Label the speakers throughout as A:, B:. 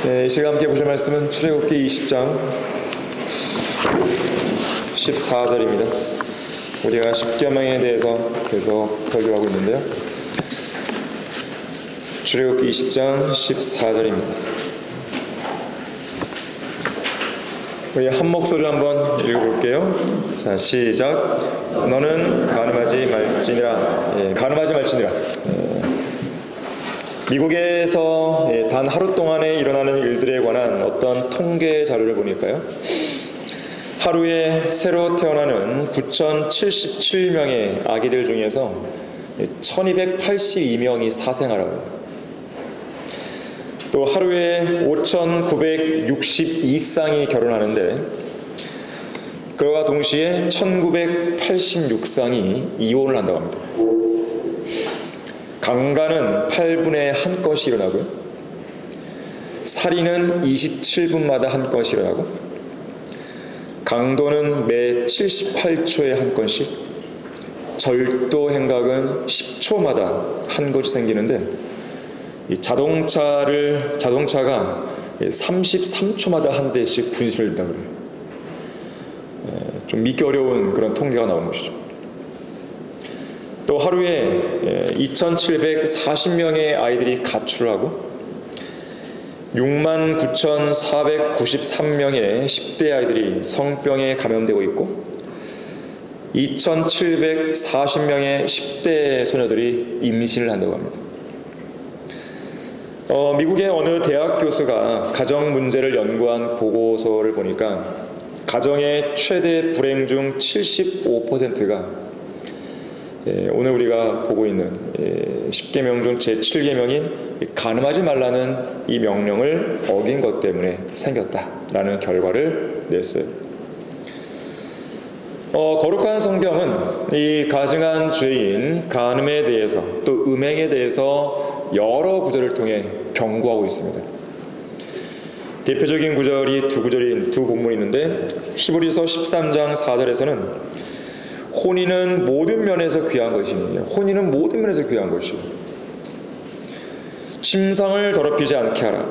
A: 이 시간 함께 보실 말씀은 출애굽기 20장 14절입니다. 우리가 십계명에 대해서 계속 설교하고 있는데요. 출애굽기 20장 14절입니다. 우리 한 목소리로 한번 읽어볼게요. 자, 시작. 너는 가늠하지 말지니라. 가늠하지 말지니라. 미국에서 단 하루 동안에 일어나는 일들에 관한 어떤 통계 자료를 보니까요, 하루에 새로 태어나는 9,077명의 아기들 중에서 1,282명이 사생아라고, 또 하루에 5,962쌍이 결혼하는데 그와 동시에 1,986쌍이 이혼을 한다고 합니다. 강간은 8분에 한 건씩 일어나고요, 살인은 27분마다 한 건씩 일어나고, 강도는 매 78초에 한 건씩, 절도 행각은 10초마다 한 건씩 생기는데, 이 자동차가 33초마다 한 대씩 분실을 한다고 그래요. 좀 믿기 어려운 그런 통계가 나오는 것이죠. 또 하루에 2,740명의 아이들이 가출을 하고 69,493명의 10대 아이들이 성병에 감염되고 있고 2,740명의 10대 소녀들이 임신을 한다고 합니다. 미국의 어느 대학 교수가 가정 문제를 연구한 보고서를 보니까 가정의 최대 불행 중 75%가 오늘 우리가 보고 있는 10계명 중 제7계명인 간음하지 말라는 이 명령을 어긴 것 때문에 생겼다라는 결과를 냈어요. 거룩한 성경은 이 가증한 죄인 간음에 대해서 또 음행에 대해서 여러 구절을 통해 경고하고 있습니다. 대표적인 구절이 두 본문이 있는데, 히브리서 13장 4절에서는 혼인은 모든 면에서 귀한 것이니, 혼인은 모든 면에서 귀한 것이요, 침상을 더럽히지 않게 하라.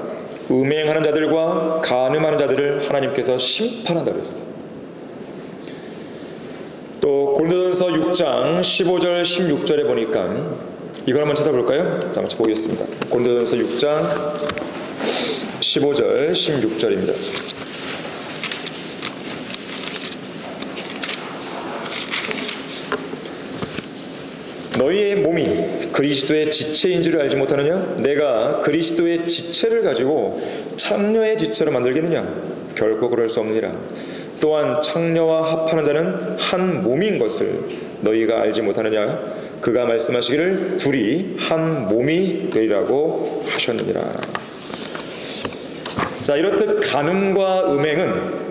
A: 음행하는 자들과 간음하는 자들을 하나님께서 심판한다고 했어요. 또 고린도전서 6장 15절 16절에 보니까 이걸 한번 찾아볼까요? 자, 같이 보겠습니다. 고린도전서 6장 15절 16절입니다. 너희의 몸이 그리스도의 지체인 줄 알지 못하느냐? 내가 그리스도의 지체를 가지고 창녀의 지체로 만들겠느냐? 결코 그럴 수 없느니라. 또한 창녀와 합하는 자는 한 몸인 것을 너희가 알지 못하느냐? 그가 말씀하시기를 둘이 한 몸이 되리라고 하셨느니라. 자, 이렇듯 간음과 음행은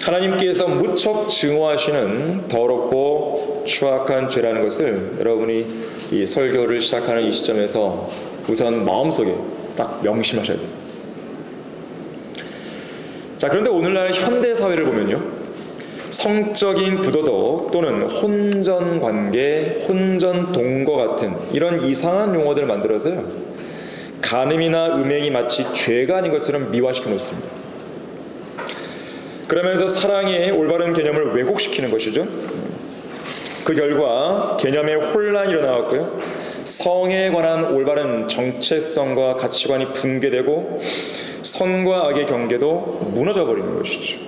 A: 하나님께서 무척 증오하시는 더럽고 추악한 죄라는 것을 여러분이 이 설교를 시작하는 이 시점에서 우선 마음속에 딱 명심하셔야 돼요. 자, 그런데 오늘날 현대 사회를 보면요, 성적인 부도덕 또는 혼전관계, 혼전동거 같은 이런 이상한 용어들을 만들어서요, 간음이나 음행이 마치 죄가 아닌 것처럼 미화시켜 놓습니다. 그러면서 사랑의 올바른 개념을 왜곡시키는 것이죠. 그 결과 개념의 혼란이 일어나왔고요, 성에 관한 올바른 정체성과 가치관이 붕괴되고 선과 악의 경계도 무너져 버리는 것이죠.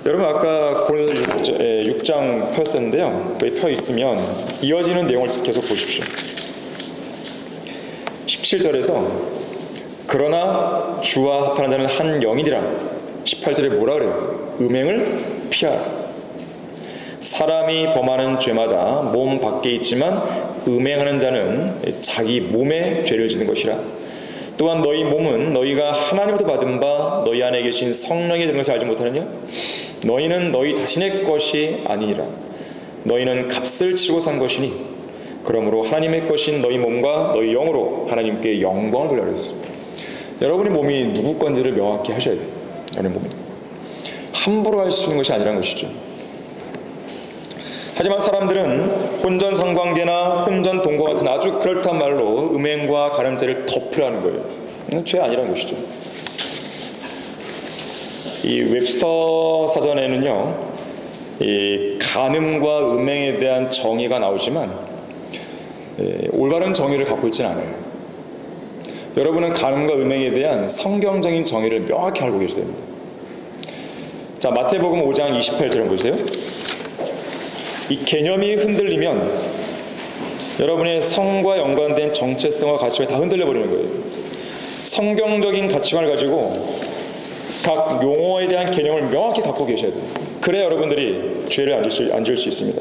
A: 여러분, 아까 고린도서 6장 펴였는데요, 거기 펴 있으면 이어지는 내용을 계속 보십시오. 17절에서 그러나 주와 합하는 자는 한 영이니라. 18절에 뭐라 그래요? 음행을 피하라. 사람이 범하는 죄마다 몸 밖에 있지만 음행하는 자는 자기 몸에 죄를 지는 것이라. 또한 너희 몸은 너희가 하나님으로부터 받은 바 너희 안에 계신 성령이 되는 것을 알지 못하느냐? 너희는 너희 자신의 것이 아니니라. 너희는 값을 치고 산 것이니 그러므로 하나님의 것인 너희 몸과 너희 영으로 하나님께 영광을 돌리라 했습니다. 여러분의 몸이 누구 건지를 명확히 하셔야 돼요. 여러분의 몸이 함부로 할 수 있는 것이 아니라는 것이죠. 하지만 사람들은 혼전 성관계나 혼전 동거 같은 아주 그럴듯한 말로 음행과 간음죄를 덮으라는 거예요. 죄 아니라는 것이죠. 이 웹스터 사전에는요, 이 간음과 음행에 대한 정의가 나오지만 올바른 정의를 갖고 있지는 않아요. 여러분은 간음과 음행에 대한 성경적인 정의를 명확히 알고 계셔야 됩니다. 자, 마태복음 5장 28절 보세요. 이 개념이 흔들리면 여러분의 성과 연관된 정체성과 가치가 다 흔들려 버리는 거예요. 성경적인 가치관을 가지고 각 용어에 대한 개념을 명확히 갖고 계셔야 돼요. 그래야 여러분들이 죄를 안 지을 수 있습니다.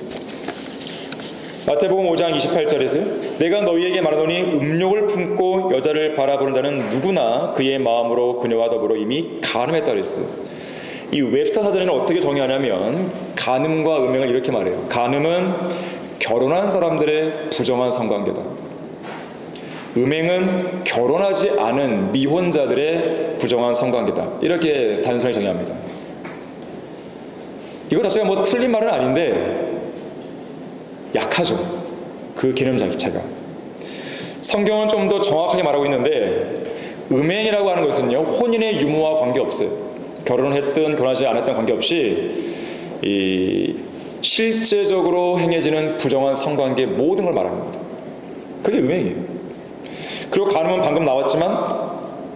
A: 마태복음 5장 28절에서요. 내가 너희에게 말하노니 음욕을 품고 여자를 바라보는 자는 누구나 그의 마음으로 그녀와 더불어 이미 간음했다 그랬어요. 이 웹스터 사전에는 어떻게 정의하냐면 간음과 음행을 이렇게 말해요. 간음은 결혼한 사람들의 부정한 성관계다. 음행은 결혼하지 않은 미혼자들의 부정한 성관계다. 이렇게 단순히 정의합니다. 이거 자체가 뭐 틀린 말은 아닌데 약하죠. 그 개념 자체가. 성경은 좀 더 정확하게 말하고 있는데 음행이라고 하는 것은요, 혼인의 유무와 관계없어요. 결혼을 했든 결혼하지 않았든 관계없이 이 실제적으로 행해지는 부정한 성관계 모든 걸 말하는 겁니다. 그게 음행이에요. 그리고 간음은 방금 나왔지만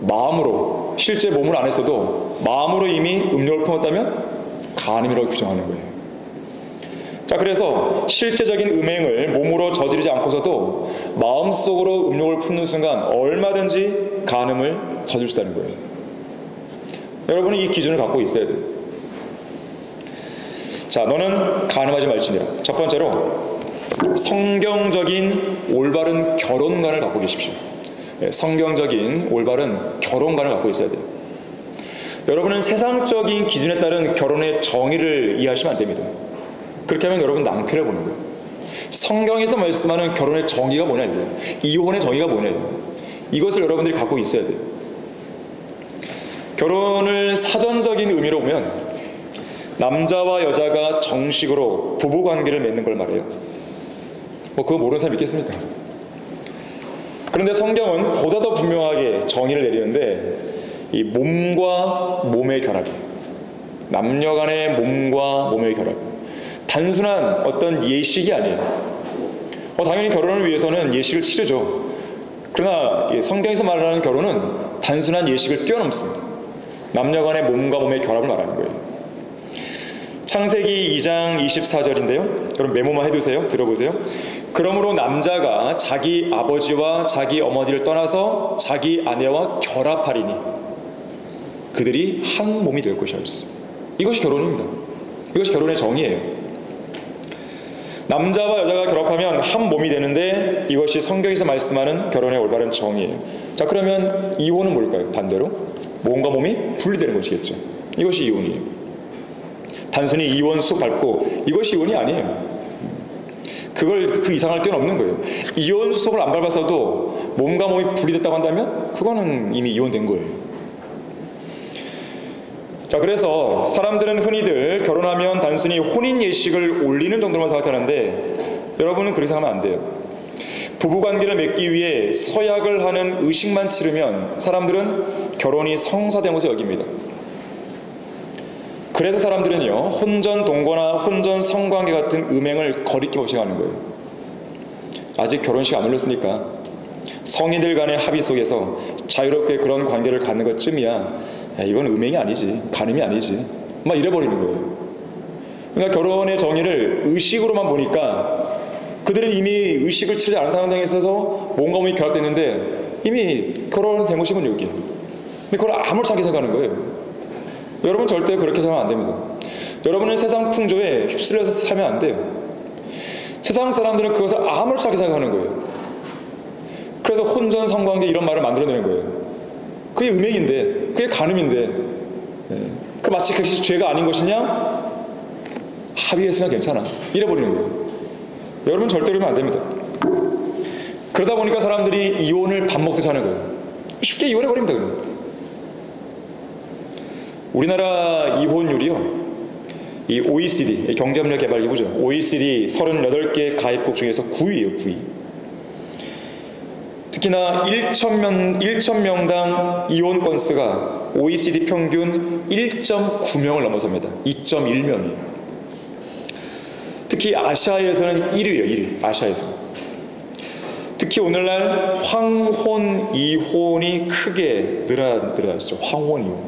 A: 마음으로, 실제 몸을 안 했어도 마음으로 이미 음욕을 품었다면 간음이라고 규정하는 거예요. 자, 그래서 실제적인 음행을 몸으로 저지르지 않고서도 마음속으로 음욕을 품는 순간 얼마든지 간음을 저질 수 있다는 거예요. 여러분이 이 기준을 갖고 있어야 돼요. 자, 너는 간음하지 말지니라. 첫 번째로 성경적인 올바른 결혼관을 갖고 계십시오. 성경적인 올바른 결혼관을 갖고 있어야 돼요. 여러분은 세상적인 기준에 따른 결혼의 정의를 이해하시면 안 됩니다. 그렇게 하면 여러분 낭패를 보는 거예요. 성경에서 말씀하는 결혼의 정의가 뭐냐 이거예요. 이혼의 정의가 뭐냐 이거예요. 이것을 여러분들이 갖고 있어야 돼요. 결혼을 사전적인 의미로 보면 남자와 여자가 정식으로 부부관계를 맺는 걸 말해요. 뭐 그거 모르는 사람 있겠습니까? 그런데 성경은 보다 더 분명하게 정의를 내리는데 이 몸과 몸의 결합, 남녀 간의 몸과 몸의 결합, 단순한 어떤 예식이 아니에요. 당연히 결혼을 위해서는 예식을 치르죠. 그러나 성경에서 말하는 결혼은 단순한 예식을 뛰어넘습니다. 남녀 간의 몸과 몸의 결합을 말하는 거예요. 창세기 2장 24절인데요. 여러분 메모만 해두세요. 들어보세요. 그러므로 남자가 자기 아버지와 자기 어머니를 떠나서 자기 아내와 결합하리니 그들이 한 몸이 될 것이라 했어요. 이것이 결혼입니다. 이것이 결혼의 정의예요. 남자와 여자가 결합하면 한 몸이 되는데 이것이 성경에서 말씀하는 결혼의 올바른 정의예요. 자, 그러면 이혼은 뭘까요? 반대로 몸과 몸이 분리되는 것이겠죠. 이것이 이혼이에요. 단순히 이혼 수 밟고 이것이 이혼이 아니에요. 그 이상을 뛰어넘는 거예요. 이혼 수속을 안 밟았어도 몸과 몸이 분리됐다고 한다면 그거는 이미 이혼된 거예요. 자, 그래서 사람들은 흔히들 결혼하면 단순히 혼인 예식을 올리는 정도만 생각하는데 여러분은 그렇게 생각하면 안 돼요. 부부관계를 맺기 위해 서약을 하는 의식만 치르면 사람들은 결혼이 성사된 것으로 여깁니다. 그래서 사람들은요, 혼전 동거나 혼전 성관계 같은 음행을 거리끼고 시작하는 거예요. 아직 결혼식 안 올렸으니까 성인들 간의 합의 속에서 자유롭게 그런 관계를 갖는 것쯤이야 이건 음행이 아니지, 간음이 아니지, 막 이래버리는 거예요. 그러니까 결혼의 정의를 의식으로만 보니까 그들은 이미 의식을 치르지 않은 상황에 있어서 몸과 몸이 결합됐는데 이미 결혼된 것이군 여기. 근데 그걸 아무렇지 않게 생각하는 거예요. 여러분 절대 그렇게 생각하면 안 됩니다. 여러분은 세상 풍조에 휩쓸려서 살면 안 돼요. 세상 사람들은 그것을 아무렇지 않게 생각하는 거예요. 그래서 혼전 성관계 이런 말을 만들어내는 거예요. 그게 음행인데, 그게 간음인데, 그 마치 그것이 죄가 아닌 것이냐? 합의했으면 괜찮아. 이래버리는 거예요. 여러분 절대 그러면 안 됩니다. 그러다 보니까 사람들이 이혼을 밥 먹듯이 하는 거예요. 쉽게 이혼해버립니다. 그냥. 우리나라 이혼율이요, 이 OECD, 경제협력개발기구죠. OECD 38개 가입국 중에서 9위예요, 9위. 특히나 1,000명당 이혼 건수가 OECD 평균 1.9명을 넘어섭니다. 2.1명이에요. 특히 아시아에서는 1위예요. 1위. 아시아에서. 특히 오늘날 황혼, 이혼이 크게 늘어났죠. 황혼, 이혼.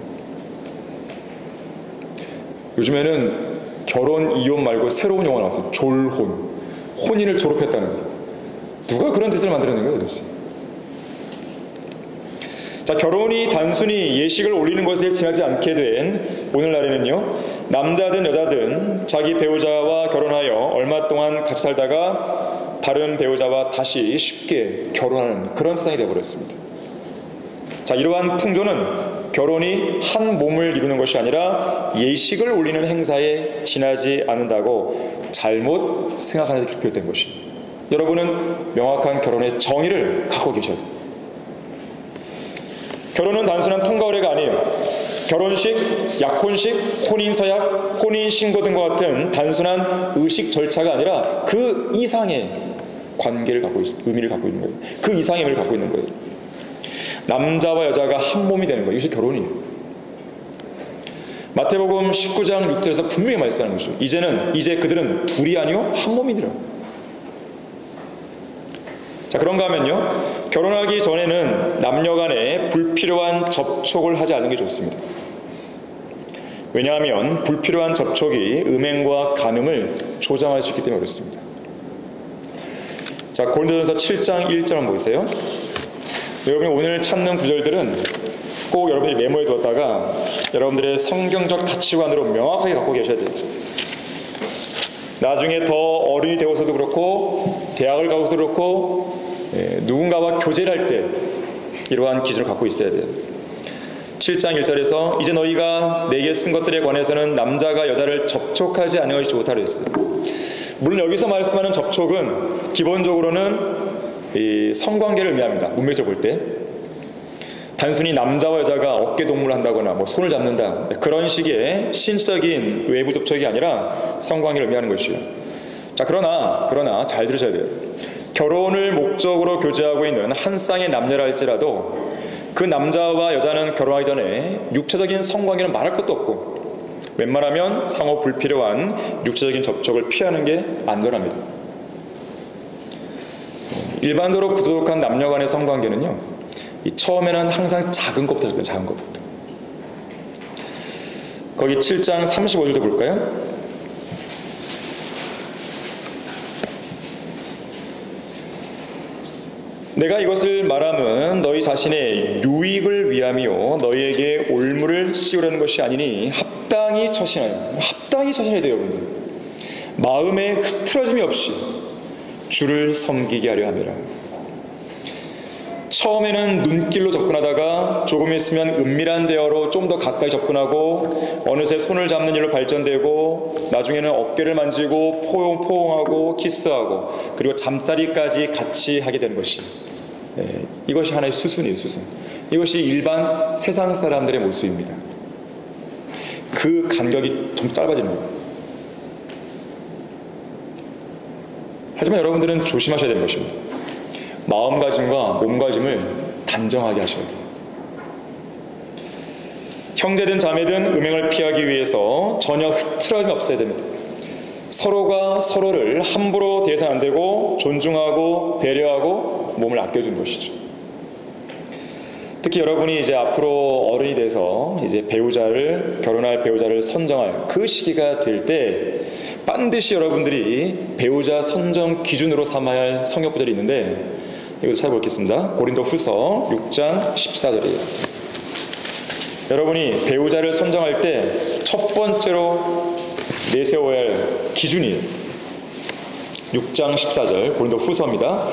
A: 요즘에는 결혼, 이혼 말고 새로운 용어가 나왔어요. 졸혼. 혼인을 졸업했다는 거예요. 누가 그런 짓을 만들어낸 거예요, 도대체? 자, 결혼이 단순히 예식을 올리는 것에 지나지 않게 된 오늘날에는요, 남자든 여자든 자기 배우자와 결혼하여 얼마 동안 같이 살다가 다른 배우자와 다시 쉽게 결혼하는 그런 세상이 되어버렸습니다. 자, 이러한 풍조는 결혼이 한 몸을 이루는 것이 아니라 예식을 올리는 행사에 지나지 않는다고 잘못 생각하는 데 비롯된 것입니다. 여러분은 명확한 결혼의 정의를 갖고 계셔야 돼요. 결혼은 단순한 통과의례가 아니에요. 결혼식, 약혼식, 혼인서약, 혼인신고 등과 같은 단순한 의식 절차가 아니라 그 이상의 관계를 갖고 의미를 갖고 있는 거예요. 그 이상의 의미를 갖고 있는 거예요. 남자와 여자가 한 몸이 되는 거예요. 이것이 결혼이에요. 마태복음 19장 6절에서 분명히 말씀하는 것이죠. 이제 그들은 둘이 아니요 한 몸이니라. 자, 그런가 하면요, 결혼하기 전에는 남녀 간에 불필요한 접촉을 하지 않는 게 좋습니다. 왜냐하면 불필요한 접촉이 음행과 간음을 조장할 수 있기 때문에 그렇습니다. 자, 고린도전서 7장 1절 한번 보세요. 여러분이 오늘 찾는 구절들은 꼭 여러분이 메모해 두었다가 여러분들의 성경적 가치관으로 명확하게 갖고 계셔야 돼요. 나중에 더 어른이 되어서도 그렇고 대학을 가고서도 그렇고 누군가와 교제를 할 때 이러한 기준을 갖고 있어야 돼요. 7장 1절에서 이제 너희가 내게 쓴 것들에 관해서는 남자가 여자를 접촉하지 않는 것이 좋다 그랬어요. 물론 여기서 말씀하는 접촉은 기본적으로는 이 성관계를 의미합니다. 문맥적으로 볼 때 단순히 남자와 여자가 어깨동무를 한다거나 뭐 손을 잡는다 그런 식의 신적인 외부 접촉이 아니라 성관계를 의미하는 것이요. 자, 그러나 잘 들으셔야 돼요. 결혼을 목적으로 교제하고 있는 한 쌍의 남녀라 할지라도 그 남자와 여자는 결혼하기 전에 육체적인 성관계는 말할 것도 없고 웬만하면 상호 불필요한 육체적인 접촉을 피하는 게 안전합니다. 일반적으로 부도덕한 남녀 간의 성관계는요, 처음에는 항상 작은 것부터 시작해요. 작은 것부터. 거기 7장 35절도 볼까요? 내가 이것을 말함은 너희 자신의 유익을 위함이요 너희에게 올무를 씌우려는 것이 아니니 합당히 처신해야 돼요. 여러분들. 마음에 흐트러짐이 없이 주를 섬기게 하려 함이라. 처음에는 눈길로 접근하다가 조금 있으면 은밀한 대화로 좀 더 가까이 접근하고 어느새 손을 잡는 일로 발전되고 나중에는 어깨를 만지고 포옹하고 키스하고 그리고 잠자리까지 같이 하게 되는 것이 이것이 하나의 수순이에요. 수순. 이것이 일반 세상 사람들의 모습입니다. 그 간격이 좀 짧아지는 거예요. 하지만 여러분들은 조심하셔야 되는 것입니다. 마음가짐과 몸가짐을 단정하게 하셔야 돼요. 형제든 자매든 음행을 피하기 위해서 전혀 흐트러짐이 없어야 됩니다. 서로가 서로를 함부로 대해서는 안 되고 존중하고 배려하고 몸을 아껴주는 것이죠. 특히 여러분이 이제 앞으로 어른이 돼서 이제 결혼할 배우자를 선정할 그 시기가 될 때 반드시 여러분들이 배우자 선정 기준으로 삼아야 할 성경 구절이 있는데 이것도 찾아보겠습니다. 고린도 후서 6장 14절이에요. 여러분이 배우자를 선정할 때 첫 번째로 내세워야 할 기준이에요. 6장 14절 고린도 후서입니다.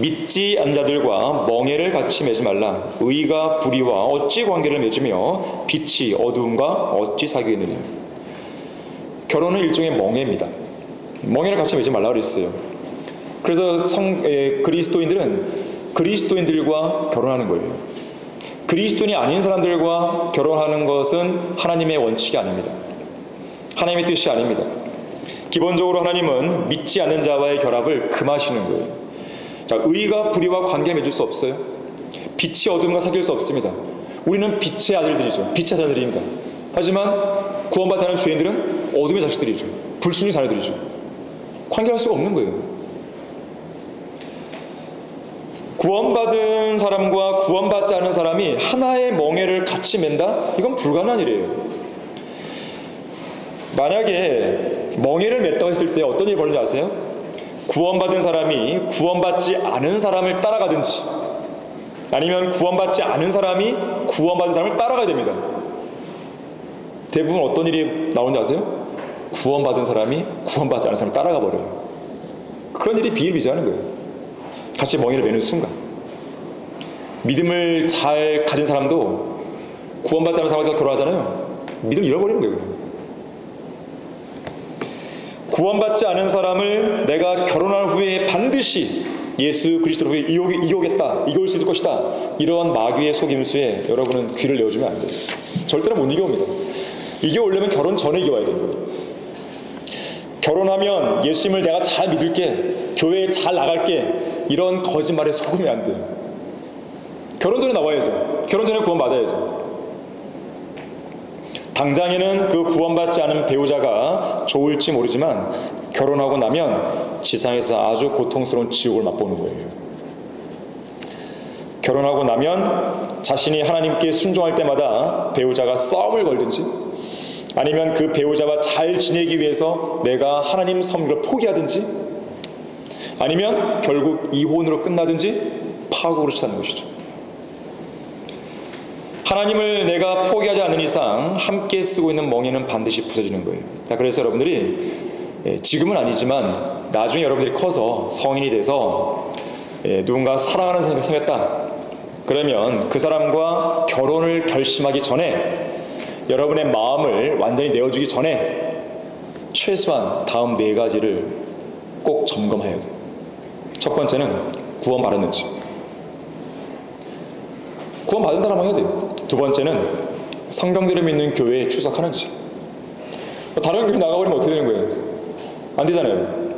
A: 믿지 않는 자들과 멍에를 같이 맺지 말라. 의가 불의와 어찌 관계를 맺으며 빛이 어두움과 어찌 사귀느냐. 결혼은 일종의 멍에입니다. 멍에를 같이 맺지 말라 그랬어요. 그래서 그리스도인들은 그리스도인들과 결혼하는 거예요. 그리스도인이 아닌 사람들과 결혼하는 것은 하나님의 원칙이 아닙니다. 하나님의 뜻이 아닙니다. 기본적으로 하나님은 믿지 않는 자와의 결합을 금하시는 거예요. 자, 의가 불의와 관계 맺을 수 없어요. 빛이 어둠과 사귈 수 없습니다. 우리는 빛의 아들들이죠. 빛의 자녀들입니다. 하지만 구원받지 않은 죄인들은 어둠의 자식들이죠. 불순종의 자녀들이죠. 관계할 수가 없는 거예요. 구원받은 사람과 구원받지 않은 사람이 하나의 멍에를 같이 맨다? 이건 불가능한 일이에요. 만약에 멍에를 맸다고 했을 때 어떤 일이 벌어지는지 아세요? 구원받은 사람이 구원받지 않은 사람을 따라가든지, 아니면 구원받지 않은 사람이 구원받은 사람을 따라가야 됩니다. 대부분 어떤 일이 나오는지 아세요? 구원받은 사람이 구원받지 않은 사람을 따라가 버려요. 그런 일이 비일비재하는 거예요. 같이 멍에를 매는 순간. 믿음을 잘 가진 사람도 구원받지 않은 사람과 결혼하잖아요. 믿음을 잃어버리는 거예요. 구원받지 않은 사람을 내가 결혼한 후에 반드시 예수 그리스도로 이겨오겠다, 이겨올 수 있을 것이다, 이러한 마귀의 속임수에 여러분은 귀를 내어주면 안 돼요. 절대로 못 이겨옵니다. 이겨오려면 결혼 전에 이겨와야 됩니다. 결혼하면 예수님을 내가 잘 믿을게, 교회에 잘 나갈게, 이런 거짓말에 속으면 안 돼요. 결혼 전에 나와야죠. 결혼 전에 구원받아야죠. 당장에는 그 구원받지 않은 배우자가 좋을지 모르지만 결혼하고 나면 지상에서 아주 고통스러운 지옥을 맛보는 거예요. 결혼하고 나면 자신이 하나님께 순종할 때마다 배우자가 싸움을 걸든지, 아니면 그 배우자와 잘 지내기 위해서 내가 하나님 섬기를 포기하든지, 아니면 결국 이혼으로 끝나든지 파국으로 치닫는 것이죠. 하나님을 내가 포기하지 않는 이상 함께 쓰고 있는 멍에는 반드시 부서지는 거예요. 그래서 여러분들이 지금은 아니지만 나중에 여러분들이 커서 성인이 돼서 누군가 사랑하는 사람이 생겼다, 그러면 그 사람과 결혼을 결심하기 전에, 여러분의 마음을 완전히 내어주기 전에 최소한 다음 4가지를 꼭 점검해야 돼요. 첫 번째는 구원받았는지, 구원받은 사람만 해야 돼요. 두 번째는 성경대로 믿는 교회에 출석하는지. 다른 교회 나가버리면 어떻게 되는 거예요? 안 되잖아요.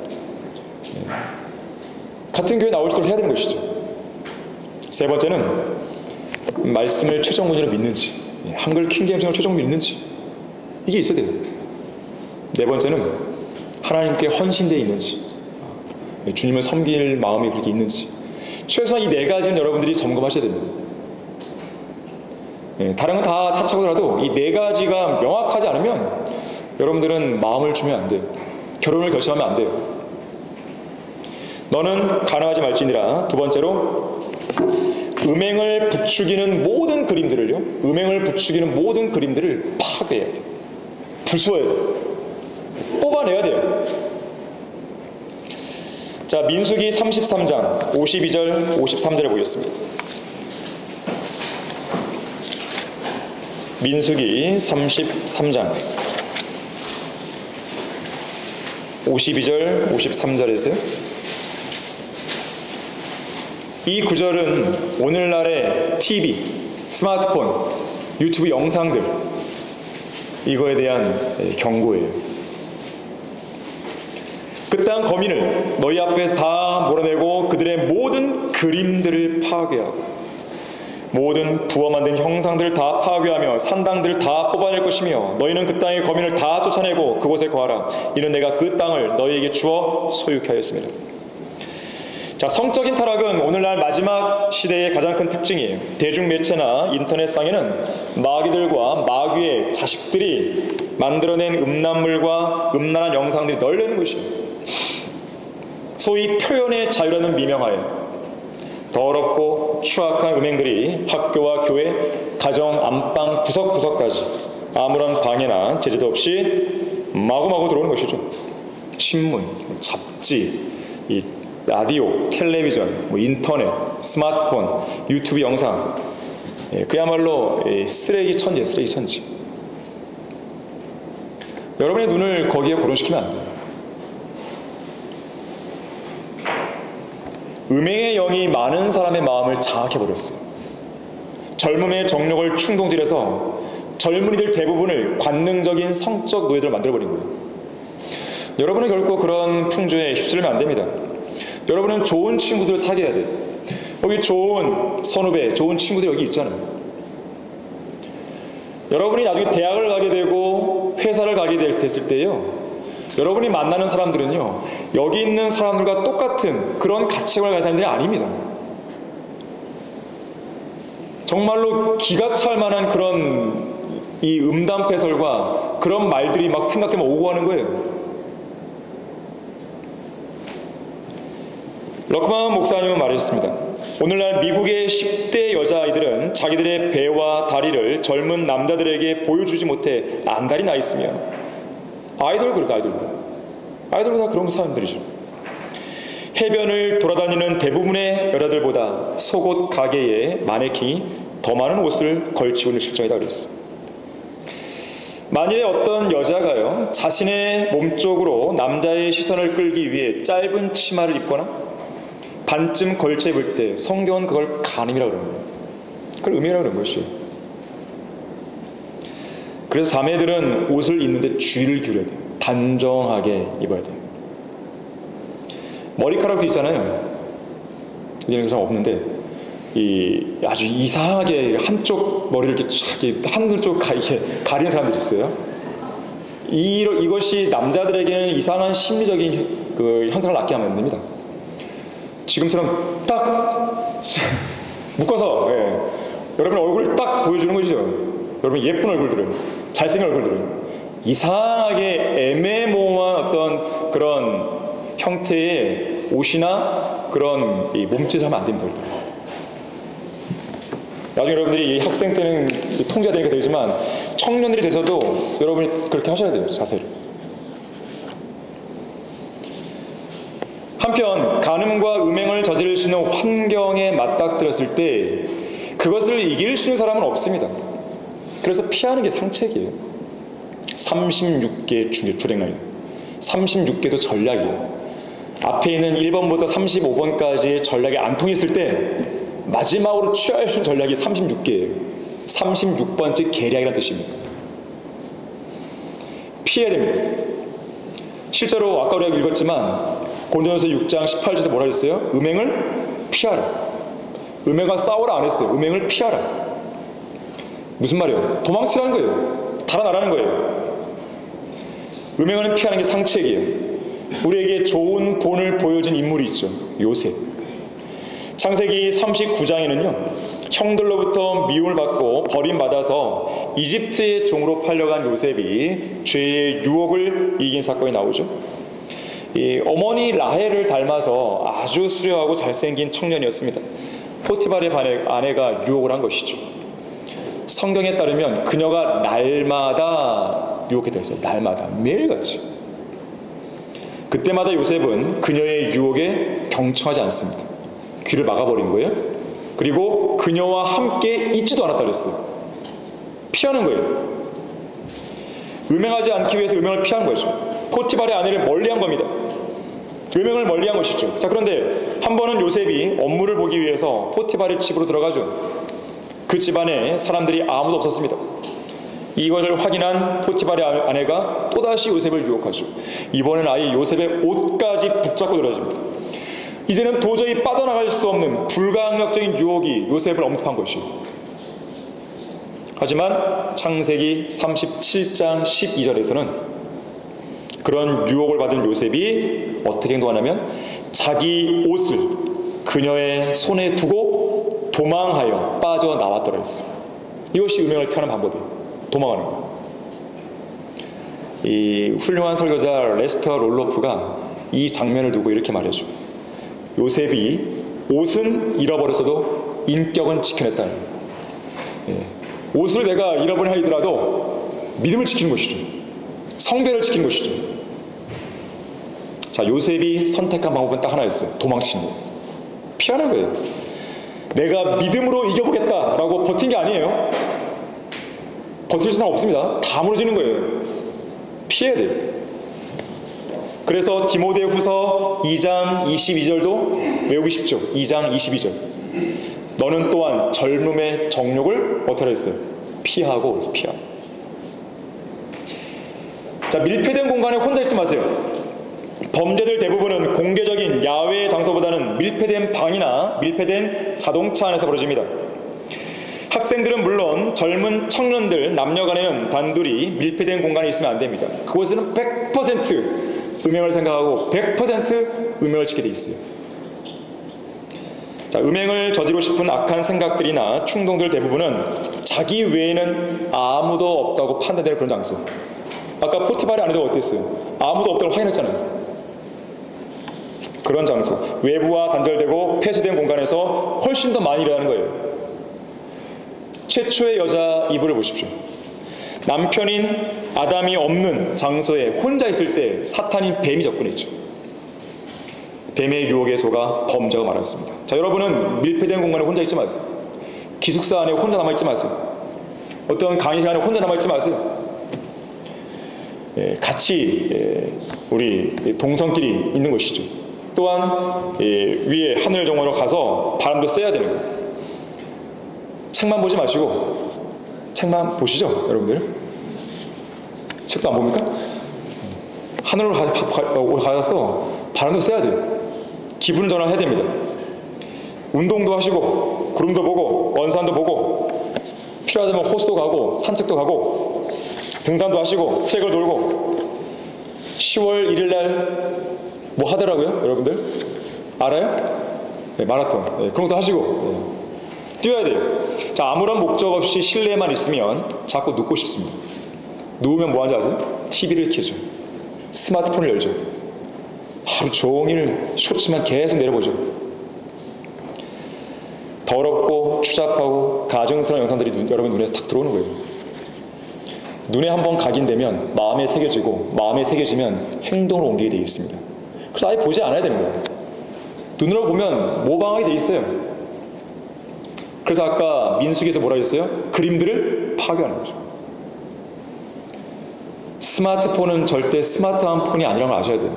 A: 같은 교회 나올 줄 해야 되는 것이죠. 세 번째는 말씀을 최종문으로 믿는지, 한글 킹제임스를 최종문으로 믿는지, 이게 있어야 돼요. 네 번째는 하나님께 헌신되어 있는지, 주님을 섬길 마음이 그렇게 있는지. 최소한 이 4가지는 여러분들이 점검하셔야 됩니다. 다른 건 다 차차고라도 이 4가지가 명확하지 않으면 여러분들은 마음을 주면 안 돼요. 결혼을 결심하면 안 돼요. 너는 가능하지 말지니라. 두 번째로, 음행을 부추기는 모든 그림들을요, 음행을 부추기는 모든 그림들을 파괴해야 돼요. 부수어야 돼요. 뽑아내야 돼요. 자, 민수기 33장 52절 53절에 보겠습니다. 민수기 33장 52절 53절에서요. 이 구절은 오늘날의 TV, 스마트폰, 유튜브 영상들, 이거에 대한 경고예요. 그 땅 거민을 너희 앞에서 다 몰아내고 그들의 모든 그림들을 파괴하고 모든 부어 만든 형상들을 다 파괴하며 산당들을 다 뽑아낼 것이며 너희는 그 땅의 거민을 다 쫓아내고 그곳에 거하라. 이는 내가 그 땅을 너희에게 주어 소유케 하였습니다. 자, 성적인 타락은 오늘날 마지막 시대의 가장 큰 특징이에요. 대중매체나 인터넷상에는 마귀들과 마귀의 자식들이 만들어낸 음란물과 음란한 영상들이 널려있는 것이에요. 소위 표현의 자유라는 미명하에 더럽고 추악한 음행들이 학교와 교회, 가정, 안방 구석구석까지 아무런 방해나 제재도 없이 마구마구 들어오는 것이죠. 신문, 잡지, 이 라디오, 텔레비전, 인터넷, 스마트폰, 유튜브 영상, 그야말로 쓰레기 천지예요. 쓰레기 천지. 여러분의 눈을 거기에 고정시키면 안 돼요. 음행의 영이 많은 사람의 마음을 장악해버렸어요. 젊음의 정욕을 충동질해서 젊은이들 대부분을 관능적인 성적 노예들을 만들어버린 거예요. 여러분은 결코 그런 풍조에 휩쓸리면 안 됩니다. 여러분은 좋은 친구들 사귀어야 돼요. 여기 좋은 선후배, 좋은 친구들 여기 있잖아요. 여러분이 나중에 대학을 가게 되고 회사를 가게 됐을 때요, 여러분이 만나는 사람들은요, 여기 있는 사람들과 똑같은 그런 가치관을 가진 사람들이 아닙니다. 정말로 기가 찰 만한 그런 이 음담패설과 그런 말들이 막 생각하면 오고 하는 거예요. 럭만 목사님은 말했습니다. 오늘날 미국의 10대 여자아이들은 자기들의 배와 다리를 젊은 남자들에게 보여주지 못해 안달이 나 있으며, 아이돌 다 그런 사람들이죠. 해변을 돌아다니는 대부분의 여자들보다 속옷 가게의 마네킹이 더 많은 옷을 걸치고 있는 실정이다 그랬어요. 만일에 어떤 여자가요, 자신의 몸 쪽으로 남자의 시선을 끌기 위해 짧은 치마를 입거나 반쯤 걸쳐 입을 때 성경은 그걸 간음이라고 그러는 거예요. 그걸 음해라고 그러는 것이에요. 그래서 자매들은 옷을 입는데 주의를 기울여야 돼요. 단정하게 입어야 돼요. 머리카락도 있잖아요. 이런 사람 없는데 아주 이상하게 한쪽 머리를 이렇게 한쪽 가리는 사람들이 있어요. 이것이 남자들에게는 이상한 심리적인 그 현상을 낳게 하면 안 됩니다. 지금처럼 딱 묶어서 여러분의 얼굴을 딱 보여주는 것이죠. 여러분 예쁜 얼굴들은, 잘생긴 얼굴들은 이상하게 애매모호한 어떤 그런 형태의 옷이나 그런 몸짓을 하면 안 됩니다. 나중에 여러분들이 학생 때는 통제가 되니까 되지만 청년들이 돼서도 여러분이 그렇게 하셔야 돼요. 자세를. 한편 간음과 음행을 저지를 수 있는 환경에 맞닥뜨렸을 때 그것을 이길 수 있는 사람은 없습니다. 그래서 피하는 게 상책이에요. 36개의 주력라인, 36개도 전략이에요. 앞에 있는 1번부터 35번까지의 전략이 안 통했을 때 마지막으로 취할 수 있는 전략이 36개예요. 36번째 계략이라는 뜻입니다. 피해야 됩니다. 실제로 아까 우리가 읽었지만 고린도전서 6장 18절에서 뭐라 했어요? 음행을 피하라. 음행과 싸우라 안 했어요. 음행을 피하라. 무슨 말이에요? 도망치라는 거예요. 달아나라는 거예요. 음행을 피하는 게 상책이에요. 우리에게 좋은 본을 보여준 인물이 있죠. 요셉. 창세기 39장에는요, 형들로부터 미움을 받고 버림받아서 이집트의 종으로 팔려간 요셉이 죄의 유혹을 이긴 사건이 나오죠. 이 어머니 라헬을 닮아서 아주 수려하고 잘생긴 청년이었습니다. 포티발의 아내가 유혹을 한 것이죠. 성경에 따르면 그녀가 날마다 유혹했다고 했어요. 날마다, 매일같이. 그때마다 요셉은 그녀의 유혹에 경청하지 않습니다. 귀를 막아버린 거예요. 그리고 그녀와 함께 있지도 않았다고 했어요. 피하는 거예요. 음행하지 않기 위해서 음행을 피한 거죠. 포티발의 아내를 멀리한 겁니다. 음행을 멀리한 것이죠. 자, 그런데 한 번은 요셉이 업무를 보기 위해서 포티발의 집으로 들어가죠. 그 집안에 사람들이 아무도 없었습니다. 이것을 확인한 포티발의 아내가 또다시 요셉을 유혹하죠. 이번엔 아예 요셉의 옷까지 붙잡고 들어집니다. 이제는 도저히 빠져나갈 수 없는 불가항력적인 유혹이 요셉을 엄습한 것이에요. 하지만 창세기 37장 12절에서는 그런 유혹을 받은 요셉이 어떻게 행동하냐면 자기 옷을 그녀의 손에 두고 도망하여 빠져나왔더라 했어요. 이것이 음행을 피하는 방법이에요. 도망하는 거. 이 훌륭한 설교자 레스터 롤로프가 이 장면을 두고 이렇게 말해줘. 요셉이 옷은 잃어버렸어도 인격은 지켜냈다. 옷을 내가 잃어버린 하이더라도 믿음을 지키는 것이죠. 성배를 지키는 것이죠. 자, 요셉이 선택한 방법은 딱 하나였어요. 도망치는 거예요. 피하는 거예요. 내가 믿음으로 이겨보겠다라고 버틴 게 아니에요. 버틸 사람 없습니다. 다 무너지는 거예요. 피해야 돼요. 그래서 디모데후서 2장 22절도 외우기 쉽죠. 2장 22절. 너는 또한 젊음의 정욕을 어떻게 했어요? 피하고. 자, 밀폐된 공간에 혼자 있지 마세요. 범죄들 대부분은 공개적인 야외 장소보다는 밀폐된 방이나 밀폐된 자동차 안에서 벌어집니다. 학생들은 물론 젊은 청년들, 남녀 간에는 단둘이 밀폐된 공간에 있으면 안 됩니다. 그곳에는 100% 음행을 생각하고 100% 음행을 짓게 돼 있어요. 자, 음행을 저지르고 싶은 악한 생각들이나 충동들 대부분은 자기 외에는 아무도 없다고 판단되는 그런 장소. 아까 포티파리 안에도 어땠어요? 아무도 없다고 확인했잖아요. 그런 장소, 외부와 단절되고 폐쇄된 공간에서 훨씬 더 많이 일어나는 거예요. 최초의 여자 이브를 보십시오. 남편인 아담이 없는 장소에 혼자 있을 때 사탄인 뱀이 접근했죠. 뱀의 유혹에 속아 범죄가 많았습니다. 자, 여러분은 밀폐된 공간에 혼자 있지 마세요. 기숙사 안에 혼자 남아있지 마세요. 어떤 강의실 안에 혼자 남아있지 마세요. 같이 우리 동성끼리 있는 것이죠. 또한 위에 하늘 정원으로 가서 바람도 쐬야 되는 거예요. 책만 보지 마시고, 책만 보시죠, 여러분들? 책도 안 봅니까? 하늘로 가서 바람도 쐬야 돼요. 기분 전환해야 됩니다. 운동도 하시고, 구름도 보고, 언산도 보고, 필요하다면 호수도 가고, 산책도 가고, 등산도 하시고, 트랙을 돌고. 10월 1일 날 뭐 하더라고요, 여러분들? 알아요? 네, 마라톤. 네, 그런 것도 하시고. 뛰어야 돼요. 자, 아무런 목적 없이 실내에만 있으면 자꾸 눕고 싶습니다. 누우면 뭐 하는지 아세요? TV를 켜죠. 스마트폰을 열죠. 하루 종일 쇼츠만 계속 내려보죠. 더럽고 추잡하고 가증스러운 영상들이 여러분 눈에 탁 들어오는 거예요. 눈에 한번 각인되면 마음에 새겨지고, 마음에 새겨지면 행동으로 옮기게 되어 있습니다. 그래서 아예 보지 않아야 되는 거예요. 눈으로 보면 모방하게 되어 있어요. 그래서 아까 민수기에서 뭐라 했어요? 그림들을 파괴하는 거죠. 스마트폰은 절대 스마트한 폰이 아니라는 걸 아셔야 돼요.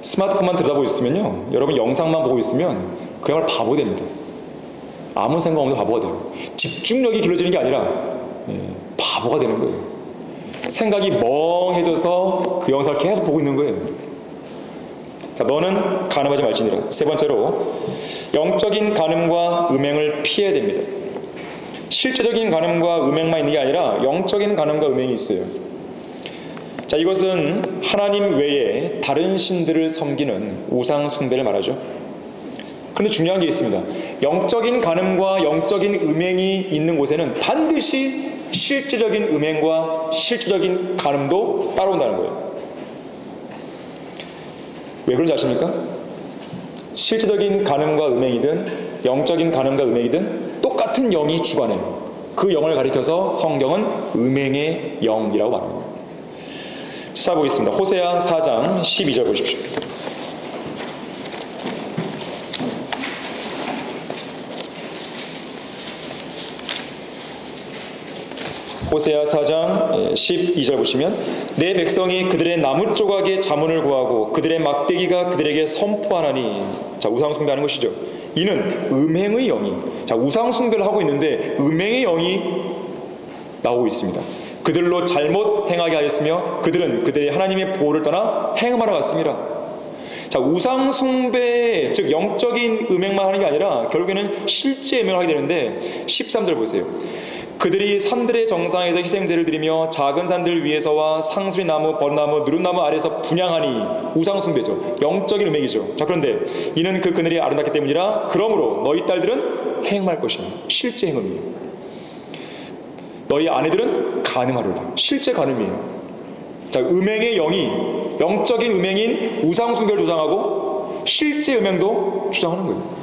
A: 스마트폰만 들여다보고 있으면요, 여러분 영상만 보고 있으면 그야말로 바보 됩니다. 아무 생각 없는 바보가 돼요. 집중력이 길어지는 게 아니라 바보가 되는 거예요. 생각이 멍해져서 그 영상을 계속 보고 있는 거예요. 자, 너는 간음하지 말지니라. 세 번째로, 영적인 간음과 음행을 피해야 됩니다. 실제적인 간음과 음행만 있는 게 아니라 영적인 간음과 음행이 있어요. 자, 이것은 하나님 외에 다른 신들을 섬기는 우상 숭배를 말하죠. 그런데 중요한 게 있습니다. 영적인 간음과 영적인 음행이 있는 곳에는 반드시 실제적인 음행과 실제적인 간음도 따라온다는 거예요. 왜 그런지 아십니까? 실제적인 간음과 음행이든 영적인 간음과 음행이든 똑같은 영이 주관해요. 그 영을 가리켜서 성경은 음행의 영이라고 말합니다. 찾아보겠습니다. 호세아 4장 12절 보십시오. 호세아 4장 12절 보시면, 내 백성이 그들의 나무 조각에 자문을 구하고 그들의 막대기가 그들에게 선포하나니. 자, 우상 숭배하는 것이죠. 이는 음행의 영이, 자, 우상 숭배를 하고 있는데 음행의 영이 나오고 있습니다. 그들로 잘못 행하게 하였으며 그들은 그들의 하나님의 보호를 떠나 행음하러 갔습니다. 자, 우상 숭배, 즉 영적인 음행만 하는 게 아니라 결국에는 실제 음행을 하게 되는데 13절 보세요. 그들이 산들의 정상에서 희생제를 드리며 작은 산들 위에서와 상수리나무, 벚나무, 누룩나무 아래에서 분향하니. 우상 숭배죠. 영적인 음행이죠. 자, 그런데 이는 그 그늘이 아름답기 때문이라. 그러므로 너희 딸들은 행음할 것입니다. 실제 행음이에요. 너희 아내들은 간음하리로다. 실제 간음이에요. 자, 음행의 영이 영적인 음행인 우상 숭배를 조장하고 실제 음행도 주장하는 거예요.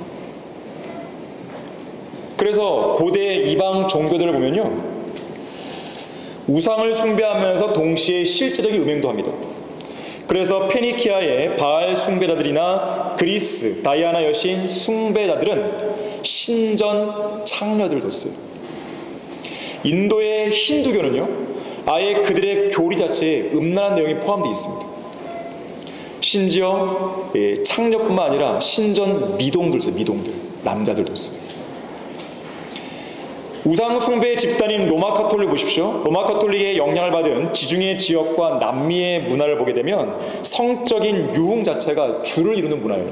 A: 그래서 고대 이방 종교들을 보면요, 우상을 숭배하면서 동시에 실제적인 음행도 합니다. 그래서 페니키아의 바알 숭배자들이나 그리스 다이아나 여신 숭배자들은 신전 창녀들을 뒀어요. 인도의 힌두교는요, 아예 그들의 교리 자체에 음란한 내용이 포함되어 있습니다. 심지어 창녀뿐만 아니라 신전 미동들, 남자들도 있어요. 우상 숭배 집단인 로마 카톨릭 보십시오. 로마 카톨릭의 영향을 받은 지중해 지역과 남미의 문화를 보게 되면 성적인 유흥 자체가 주를 이루는 문화예요.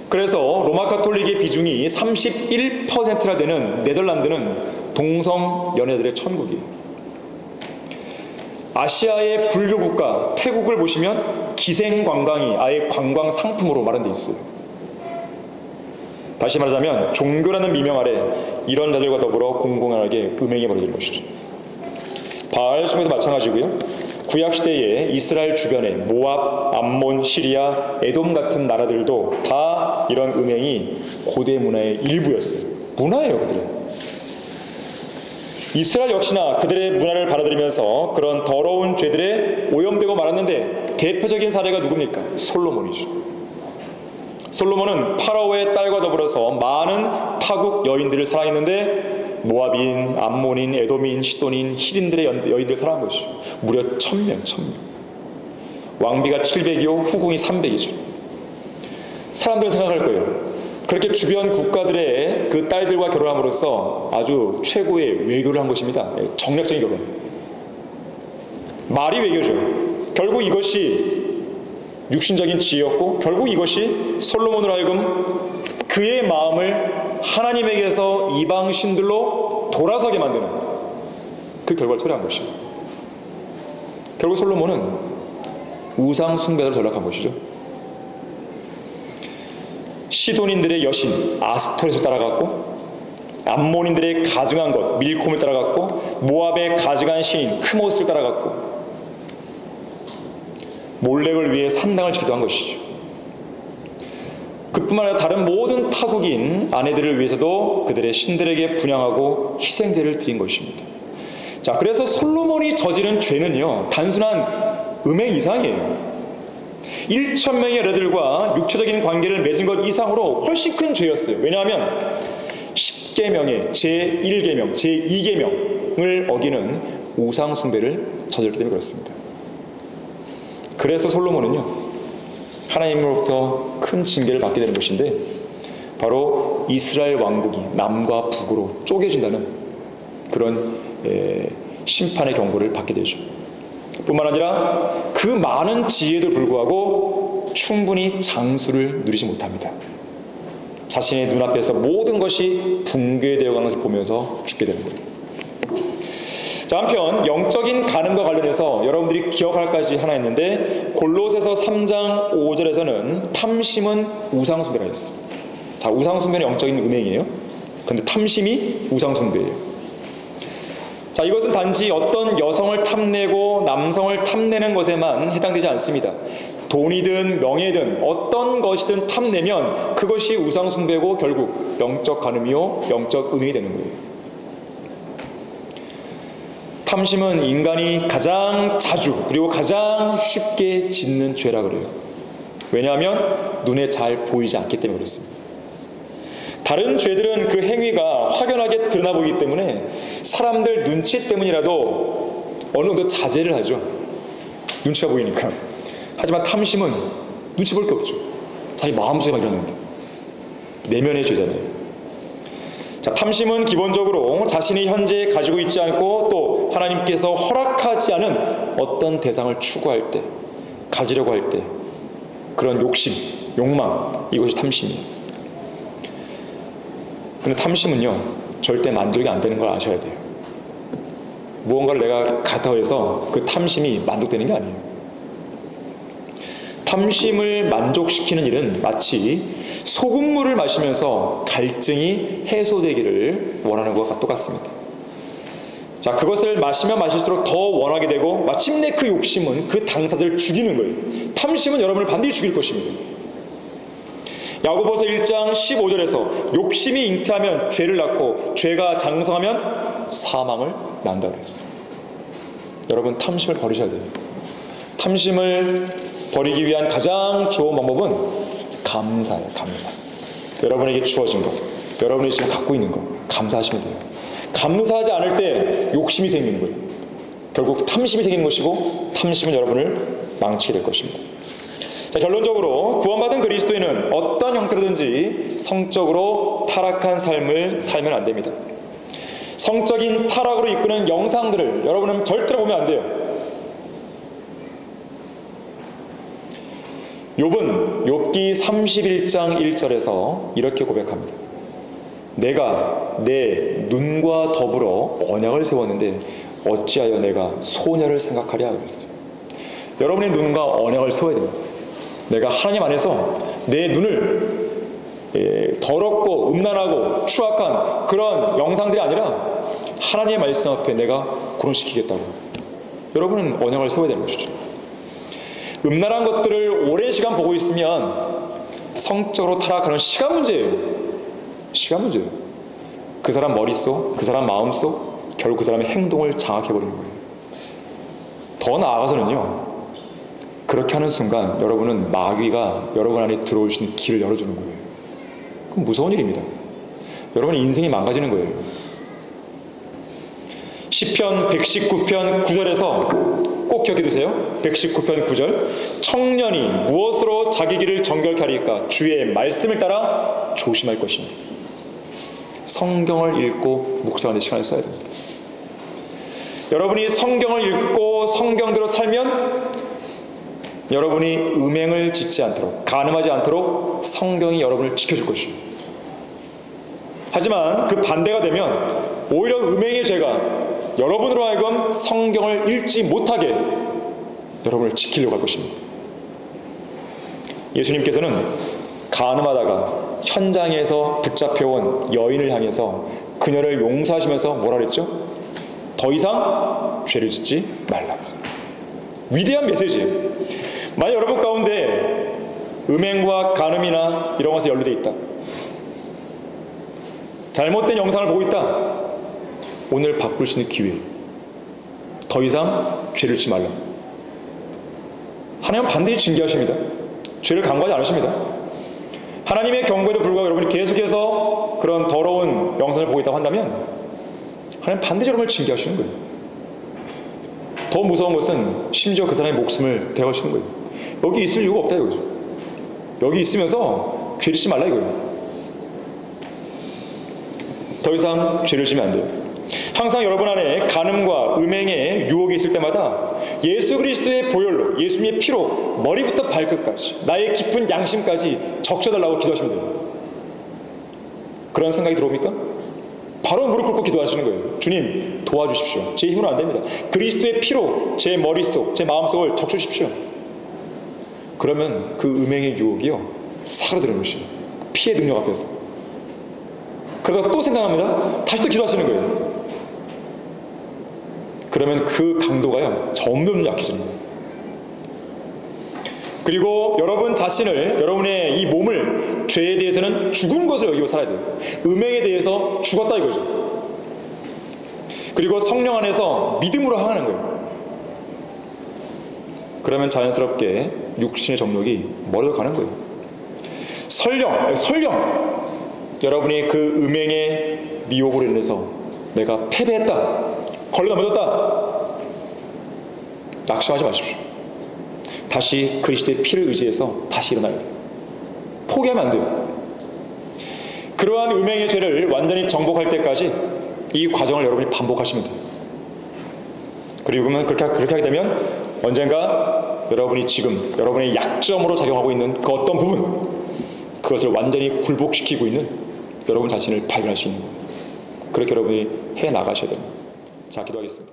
A: 그래서 로마 카톨릭의 비중이 31%나 되는 네덜란드는 동성 연애들의 천국이에요. 아시아의 불교 국가 태국을 보시면 기생 관광이 아예 관광 상품으로 마련되어 있어요. 다시 말하자면 종교라는 미명 아래 이런 자들과 더불어 공공연하게 음행이 벌어지는 것이죠. 바알 숭배도 마찬가지고요. 구약시대에 이스라엘 주변에 모압, 암몬, 시리아, 에돔 같은 나라들도 다 이런 음행이 고대 문화의 일부였어요. 문화예요, 그들은. 이스라엘 역시나 그들의 문화를 받아들이면서 그런 더러운 죄들에 오염되고 말았는데 대표적인 사례가 누굽니까? 솔로몬이죠. 솔로몬은 파라오의 딸과 더불어서 많은 타국 여인들을 사랑했는데 모압인, 암몬인, 에돔인, 시돈인, 히린들의 여인들을 사랑한 것이죠. 무려 1000명. 왕비가 700이요 후궁이 300이죠. 사람들은 생각할 거예요. 그렇게 주변 국가들의 그 딸들과 결혼함으로써 아주 최고의 외교를 한 것입니다. 정략적인 결혼. 말이 외교죠. 결국 이것이 육신적인 지혜였고 결국 이것이 솔로몬으로 하여금 그의 마음을 하나님에게서 이방 신들로 돌아서게 만드는 그 결과를 초래한 것입니다. 결국 솔로몬은 우상 숭배를 전락한 것이죠. 시돈인들의 여신 아스토렛을 따라갔고 암몬인들의 가증한 것 밀콤을 따라갔고 모압의 가증한 신인 크모스를 따라갔고 몰렉을 위해 산당을 지기도 한 것이죠. 그뿐만 아니라 다른 모든 타국인 아내들을 위해서도 그들의 신들에게 분향하고 희생제를 드린 것입니다. 자, 그래서 솔로몬이 저지른 죄는요 단순한 음행 이상이에요. 1,000명의 여자들과 육체적인 관계를 맺은 것 이상으로 훨씬 큰 죄였어요. 왜냐하면 10계명의 제1계명, 제2계명을 어기는 우상 숭배를 저질렀기 때문에 그렇습니다. 그래서 솔로몬은요 하나님으로부터 큰 징계를 받게 되는 것인데 바로 이스라엘 왕국이 남과 북으로 쪼개진다는 그런 심판의 경고를 받게 되죠. 뿐만 아니라 그 많은 지혜에도 불구하고 충분히 장수를 누리지 못합니다. 자신의 눈앞에서 모든 것이 붕괴되어 가는 것을 보면서 죽게 되는 거예요. 자, 한편 영적인 가늠과 관련해서 여러분들이 기억할 것이 하나 있는데 골로새서 3장 5절에서는 탐심은 우상숭배라 했어요. 자, 우상숭배는 영적인 음행이에요. 그런데 탐심이 우상숭배예요. 자, 이것은 단지 어떤 여성을 탐내고 남성을 탐내는 것에만 해당되지 않습니다. 돈이든 명예든 어떤 것이든 탐내면 그것이 우상숭배고 결국 영적 간음이요 영적 음행이 되는 거예요. 탐심은 인간이 가장 자주 그리고 가장 쉽게 짓는 죄라 그래요. 왜냐하면 눈에 잘 보이지 않기 때문에 그렇습니다. 다른 죄들은 그 행위가 확연하게 드러나 보이기 때문에 사람들 눈치 때문이라도 어느 정도 자제를 하죠. 눈치가 보이니까. 하지만 탐심은 눈치 볼 게 없죠. 자기 마음속에만 일어납니다. 내면의 죄잖아요. 자, 탐심은 기본적으로 자신이 현재 가지고 있지 않고 또 하나님께서 허락하지 않은 어떤 대상을 추구할 때, 가지려고 할 때 그런 욕심, 욕망, 이것이 탐심이에요. 근데 탐심은요 절대 만족이 안 되는 걸 아셔야 돼요. 무언가를 내가 갖다고 해서 그 탐심이 만족되는 게 아니에요. 탐심을 만족시키는 일은 마치 소금물을 마시면서 갈증이 해소되기를 원하는 것과 똑같습니다. 자, 그것을 마시면 마실수록 더 원하게 되고 마침내 그 욕심은 그 당사자를 죽이는 거예요. 탐심은 여러분을 반드시 죽일 것입니다. 야고보서 1장 15절에서 욕심이 잉태하면 죄를 낳고 죄가 장성하면 사망을 낳는다고 했어요. 여러분 탐심을 버리셔야 돼요. 탐심을 버리기 위한 가장 좋은 방법은 감사예요. 감사. 여러분에게 주어진 것, 여러분이 지금 갖고 있는 것 감사하시면 돼요. 감사하지 않을 때 욕심이 생기는 거예요. 결국 탐심이 생기는 것이고 탐심은 여러분을 망치게 될 것입니다. 자, 결론적으로 구원받은 그리스도인은 어떤 형태로든지 성적으로 타락한 삶을 살면 안 됩니다. 성적인 타락으로 이끄는 영상들을 여러분은 절대로 보면 안 돼요. 욥기 31장 1절에서 이렇게 고백합니다. 내가 내 눈과 더불어 언약을 세웠는데 어찌하여 내가 소녀를 생각하랴 그랬어요. 여러분의 눈과 언약을 세워야 됩니다. 내가 하나님 안에서 내 눈을 더럽고 음란하고 추악한 그런 영상들이 아니라 하나님의 말씀 앞에 내가 고론시키겠다고. 여러분은 언약을 세워야 되는 것이죠. 음란한 것들을 오랜 시간 보고 있으면 성적으로 타락하는 시간 문제예요. 시간 문제예요. 그 사람 머릿속, 그 사람 마음속, 결국 그 사람의 행동을 장악해버리는 거예요. 더 나아가서는요, 그렇게 하는 순간 여러분은 마귀가 여러분 안에 들어올 수 있는 길을 열어주는 거예요. 그건 무서운 일입니다. 여러분의 인생이 망가지는 거예요. 시편 119편 9절에서 꼭 기억해 두세요. 119편 9절. 청년이 무엇으로 자기 길을 정결케 하리까? 주의 말씀을 따라 조심할 것입니다. 성경을 읽고 묵상하는 시간을 써야 됩니다. 여러분이 성경을 읽고 성경대로 살면 여러분이 음행을 짓지 않도록, 간음하지 않도록 성경이 여러분을 지켜줄 것입니다. 하지만 그 반대가 되면 오히려 음행의 죄가 여러분으로 하여금 성경을 읽지 못하게 여러분을 지키려고 할 것입니다. 예수님께서는 간음하다가 현장에서 붙잡혀온 여인을 향해서 그녀를 용서하시면서 뭐라 그랬죠? 더 이상 죄를 짓지 말라. 위대한 메시지예요. 만약 여러분 가운데 음행과 간음이나 이런 것에 연루되어 있다, 잘못된 영상을 보고 있다, 오늘 바꿀 수 있는 기회. 더 이상 죄를 짓지 말라. 하나님은 반드시 징계하십니다. 죄를 간과하지 않으십니다. 하나님의 경고에도 불구하고 여러분이 계속해서 그런 더러운 영상을 보고 있다고 한다면 하나님 반드시 여러분을 징계하시는 거예요. 더 무서운 것은 심지어 그 사람의 목숨을 대하시는 거예요. 여기 있을 이유가 없다 이거죠. 여기 있으면서 죄를 짓지 말라 이거예요. 더 이상 죄를 지면 안 돼요. 항상 여러분 안에 간음과 음행의 유혹이 있을 때마다 예수 그리스도의 보혈로, 예수님의 피로 머리부터 발끝까지 나의 깊은 양심까지 적셔달라고 기도하시면 됩니다. 그런 생각이 들어옵니까? 바로 무릎 꿇고 기도하시는 거예요. 주님 도와주십시오. 제 힘으로 안 됩니다. 그리스도의 피로 제 머릿속, 제 마음속을 적셔주십시오. 그러면 그 음행의 유혹이요 사그라드는 것이에요. 피의 능력 앞에서. 그러다가 또 생각합니다. 다시 또 기도하시는 거예요. 그러면 그 강도가요 점점 약해지는 거예요. 그리고 여러분 자신을, 여러분의 이 몸을 죄에 대해서는 죽은 것을 여기고 살아야 돼요. 음행에 대해서 죽었다 이거죠. 그리고 성령 안에서 믿음으로 항하는 거예요. 그러면 자연스럽게 육신의 정욕이 멀어져 가는 거예요. 설령 여러분이 그 음행의 미혹으로 인해서 내가 패배했다, 걸려 넘어졌다, 낙심하지 마십시오. 다시 그리스도의 피를 의지해서 다시 일어나야 돼요. 포기하면 안 돼요. 그러한 음행의 죄를 완전히 정복할 때까지 이 과정을 여러분이 반복하시면 돼요. 그리고 그렇게 하게 되면 언젠가 여러분이 지금 여러분의 약점으로 작용하고 있는 그 어떤 부분, 그것을 완전히 굴복시키고 있는 여러분 자신을 발견할 수 있는 거예요. 그렇게 여러분이 해나가셔야 됩니다. 자, 기도하겠습니다.